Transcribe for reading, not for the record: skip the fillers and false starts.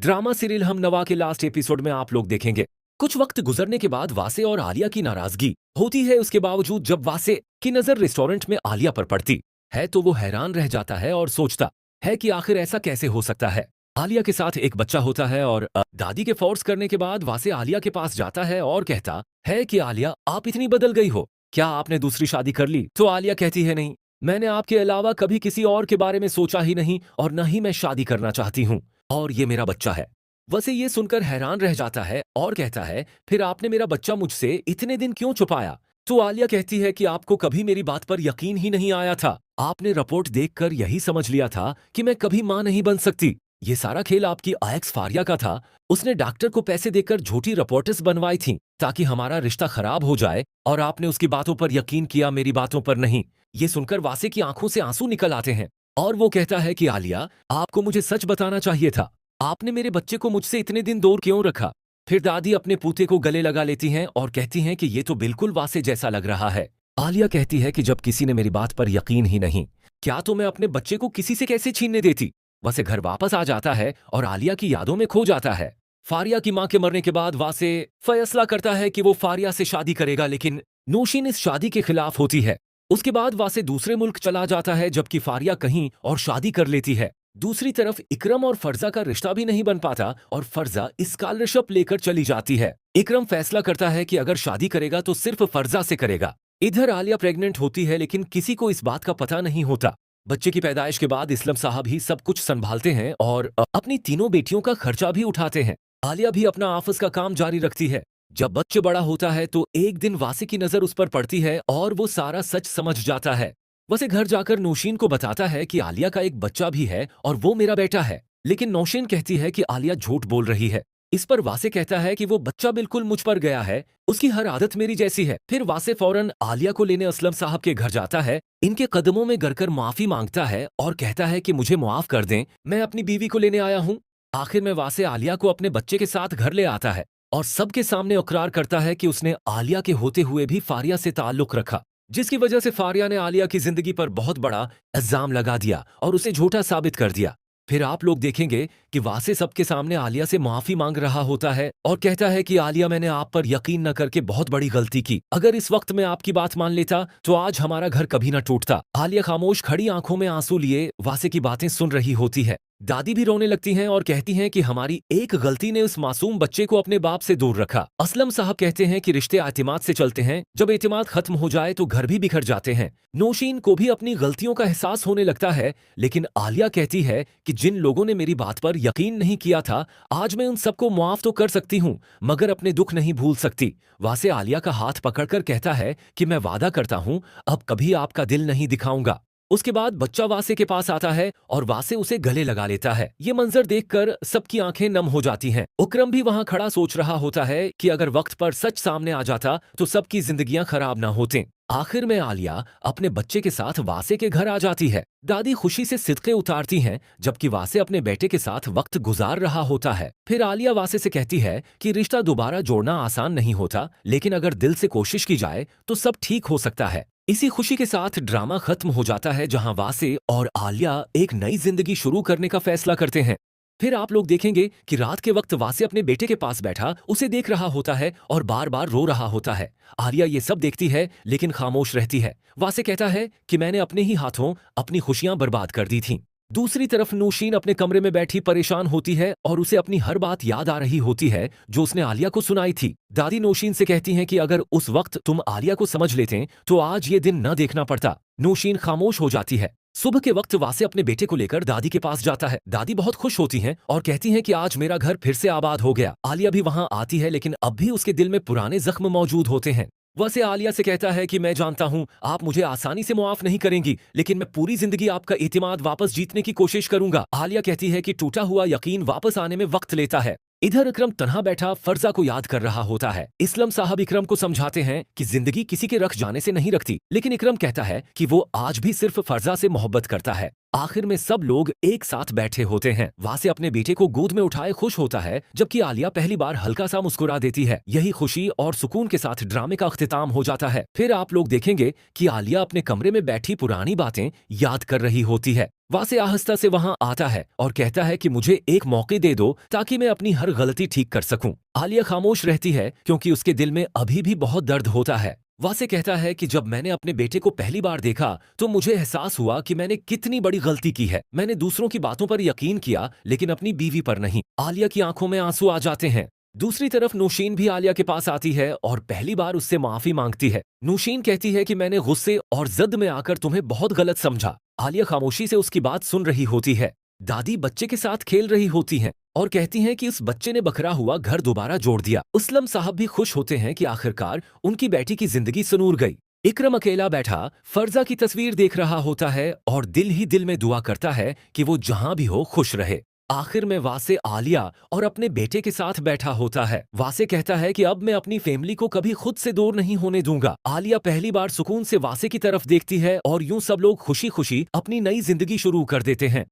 Drama serial हम नवा के लास्ट एपिसोड में आप लोग देखेंगे। कुछ वक्त गुजरने के बाद वासे और आलिया की नाराजगी होती है। उसके बावजूद जब वासे की नजर रेस्टोरेंट में आलिया पर पड़ती है तो वो हैरान रह जाता है और सोचता है कि आखिर ऐसा कैसे हो सकता है। आलिया के साथ एक बच्चा होता है और दादी के फोर्स करने के बाद वासे आलिया के पास जाता है और कहता है कि आलिया, आप इतनी बदल गई हो, क्या आपने दूसरी शादी कर ली? तो आलिया कहती है, नहीं, मैंने आपके अलावा कभी किसी और के बारे में सोचा ही नहीं और न ही मैं शादी करना चाहती हूँ, और ये मेरा बच्चा है। वसे ये सुनकर हैरान रह जाता है और कहता है, फिर आपने मेरा बच्चा मुझसे इतने दिन क्यों छुपाया? तो आलिया कहती है कि आपको कभी मेरी बात पर यकीन ही नहीं आया था। आपने रिपोर्ट देखकर यही समझ लिया था कि मैं कभी मां नहीं बन सकती। ये सारा खेल आपकी आयक्स फारिया का था। उसने डॉक्टर को पैसे देकर झूठी रिपोर्ट्स बनवाई थी ताकि हमारा रिश्ता खराब हो जाए, और आपने उसकी बातों पर यकीन किया, मेरी बातों पर नहीं। ये सुनकर वासे की आंखों से आंसू निकल आते हैं और वो कहता है कि आलिया, आपको मुझे सच बताना चाहिए था। आपने मेरे बच्चे को मुझसे इतने दिन दूर क्यों रखा? फिर दादी अपने पूते को गले लगा लेती हैं और कहती हैं कि ये तो बिल्कुल वासे जैसा लग रहा है। आलिया कहती है कि जब किसी ने मेरी बात पर यकीन ही नहीं, क्या तो मैं अपने बच्चे को किसी से कैसे छीनने देती? वासे घर वापस आ जाता है और आलिया की यादों में खो जाता है। फारिया की मां के मरने के बाद वासे फैसला करता है कि वो फारिया से शादी करेगा, लेकिन नौशीन इस शादी के खिलाफ होती है। उसके बाद वासे दूसरे मुल्क चला जाता है, जबकि फारिया कहीं और शादी कर लेती है। दूसरी तरफ इकरम और फर्जा का रिश्ता भी नहीं बन पाता और फर्जा स्कॉलरशिप लेकर चली जाती है। इकरम फैसला करता है कि अगर शादी करेगा तो सिर्फ फर्जा से करेगा। इधर आलिया प्रेग्नेंट होती है, लेकिन किसी को इस बात का पता नहीं होता। बच्चे की पैदाइश के बाद इसलम साहब ही सब कुछ संभालते हैं और अपनी तीनों बेटियों का खर्चा भी उठाते हैं। आलिया भी अपना ऑफिस का काम जारी रखती है। जब बच्चे बड़ा होता है तो एक दिन वासे की नजर उस पर पड़ती है और वो सारा सच समझ जाता है। वसे घर जाकर नौशीन को बताता है कि आलिया का एक बच्चा भी है और वो मेरा बेटा है, लेकिन नौशीन कहती है कि आलिया झूठ बोल रही है। इस पर वासे कहता है कि वो बच्चा बिल्कुल मुझ पर गया है, उसकी हर आदत मेरी जैसी है। फिर वासे फौरन आलिया को लेने असलम साहब के घर जाता है, इनके कदमों में गिरकर माफी मांगता है और कहता है कि मुझे माफ कर दें, मैं अपनी बीवी को लेने आया हूँ। आखिर में वासे आलिया को अपने बच्चे के साथ घर ले आता है और सबके सामने इकरार करता है कि उसने आलिया के होते हुए भी फारिया से ताल्लुक रखा, जिसकी वजह से फारिया ने आलिया की जिंदगी पर बहुत बड़ा इल्जाम लगा दिया और उसे झूठा साबित कर दिया। फिर आप लोग देखेंगे कि वासे सबके सामने आलिया से माफी मांग रहा होता है और कहता है कि आलिया, मैंने आप पर यकीन न करके बहुत बड़ी गलती की। अगर इस वक्त मैं आपकी बात मान लेता तो आज हमारा घर कभी न टूटता। आलिया खामोश खड़ी आंखों में आंसू लिए वासे की बातें सुन रही होती है। दादी भी रोने लगती हैं और कहती हैं कि हमारी एक गलती ने उस मासूम बच्चे को अपने बाप से दूर रखा। असलम साहब कहते हैं कि रिश्ते एतमाद से चलते हैं, जब एतमाद खत्म हो जाए तो घर भी बिखर जाते हैं। नौशीन को भी अपनी गलतियों का एहसास होने लगता है, लेकिन आलिया कहती है कि जिन लोगों ने मेरी बात पर यकीन नहीं किया था, आज मैं उन सबको मुआफ तो कर सकती हूँ मगर अपने दुख नहीं भूल सकती। वासे आलिया का हाथ पकड़कर कहता है कि मैं वादा करता हूँ अब कभी आपका दिल नहीं दिखाऊंगा। उसके बाद बच्चा वासे के पास आता है और वासे उसे गले लगा लेता है। ये मंजर देखकर सबकी आंखें नम हो जाती हैं। उकरम भी वहां खड़ा सोच रहा होता है कि अगर वक्त पर सच सामने आ जाता तो सबकी जिंदगियां खराब ना होती। आखिर में आलिया अपने बच्चे के साथ वासे के घर आ जाती है। दादी खुशी से सिदके उतारती हैं, जबकि वासे अपने बेटे के साथ वक्त गुजार रहा होता है। फिर आलिया वासे से कहती है कि रिश्ता दोबारा जोड़ना आसान नहीं होता, लेकिन अगर दिल से कोशिश की जाए तो सब ठीक हो सकता है। इसी खुशी के साथ ड्रामा खत्म हो जाता है, जहां वासे और आलिया एक नई जिंदगी शुरू करने का फैसला करते हैं। फिर आप लोग देखेंगे कि रात के वक्त वासे अपने बेटे के पास बैठा उसे देख रहा होता है और बार बार रो रहा होता है। आलिया ये सब देखती है लेकिन खामोश रहती है। वासे कहता है कि मैंने अपने ही हाथों अपनी खुशियां बर्बाद कर दी थीं। दूसरी तरफ नौशीन अपने कमरे में बैठी परेशान होती है और उसे अपनी हर बात याद आ रही होती है जो उसने आलिया को सुनाई थी। दादी नौशीन से कहती हैं कि अगर उस वक्त तुम आलिया को समझ लेते तो आज ये दिन न देखना पड़ता। नौशीन खामोश हो जाती है। सुबह के वक्त वासे अपने बेटे को लेकर दादी के पास जाता है। दादी बहुत खुश होती हैं और कहती हैं कि आज मेरा घर फिर से आबाद हो गया। आलिया भी वहां आती है, लेकिन अब भी उसके दिल में पुराने जख्म मौजूद होते हैं। वैसे आलिया से कहता है कि मैं जानता हूं आप मुझे आसानी से मुआफ नहीं करेंगी, लेकिन मैं पूरी जिंदगी आपका एतमाद वापस जीतने की कोशिश करूंगा। आलिया कहती है कि टूटा हुआ यकीन वापस आने में वक्त लेता है। इधर इकरम तन्हा बैठा फर्जा को याद कर रहा होता है। इसलम साहब इकरम को समझाते हैं कि जिंदगी किसी के रख जाने से नहीं रखती, लेकिन इकरम कहता है कि वो आज भी सिर्फ फर्जा से मोहब्बत करता है। आखिर में सब लोग एक साथ बैठे होते हैं। वासे अपने बेटे को गोद में उठाए खुश होता है, जबकि आलिया पहली बार हल्का सा मुस्कुरा देती है। यही खुशी और सुकून के साथ ड्रामे का अख्तिताम हो जाता है। फिर आप लोग देखेंगे कि आलिया अपने कमरे में बैठी पुरानी बातें याद कर रही होती है। वासे आहिस्ता से वहां आता है और कहता है कि मुझे एक मौके दे दो ताकि मैं अपनी हर गलती ठीक कर सकूं। आलिया खामोश रहती है क्योंकि उसके दिल में अभी भी बहुत दर्द होता है। वासे कहता है कि जब मैंने अपने बेटे को पहली बार देखा तो मुझे एहसास हुआ कि मैंने कितनी बड़ी गलती की है। मैंने दूसरों की बातों पर यकीन किया लेकिन अपनी बीवी पर नहीं। आलिया की आंखों में आंसू आ जाते हैं। दूसरी तरफ नौशीन भी आलिया के पास आती है और पहली बार उससे माफी मांगती है। नौशीन कहती है कि मैंने गुस्से और जिद में आकर तुम्हें बहुत गलत समझा। आलिया खामोशी से उसकी बात सुन रही होती है। दादी बच्चे के साथ खेल रही होती हैं और कहती हैं कि उस बच्चे ने बखरा हुआ घर दोबारा जोड़ दिया। उसलम साहब भी खुश होते हैं कि आखिरकार उनकी बेटी की जिंदगी सुनूर गई। इकरम अकेला बैठा फर्जा की तस्वीर देख रहा होता है और दिल ही दिल में दुआ करता है कि वो जहां भी हो खुश रहे। आखिर में वासे आलिया और अपने बेटे के साथ बैठा होता है। वासे कहता है कि अब मैं अपनी फैमिली को कभी खुद से दूर नहीं होने दूंगा। आलिया पहली बार सुकून से वासे की तरफ देखती है और यूं सब लोग खुशी खुशी अपनी नई जिंदगी शुरू कर देते हैं।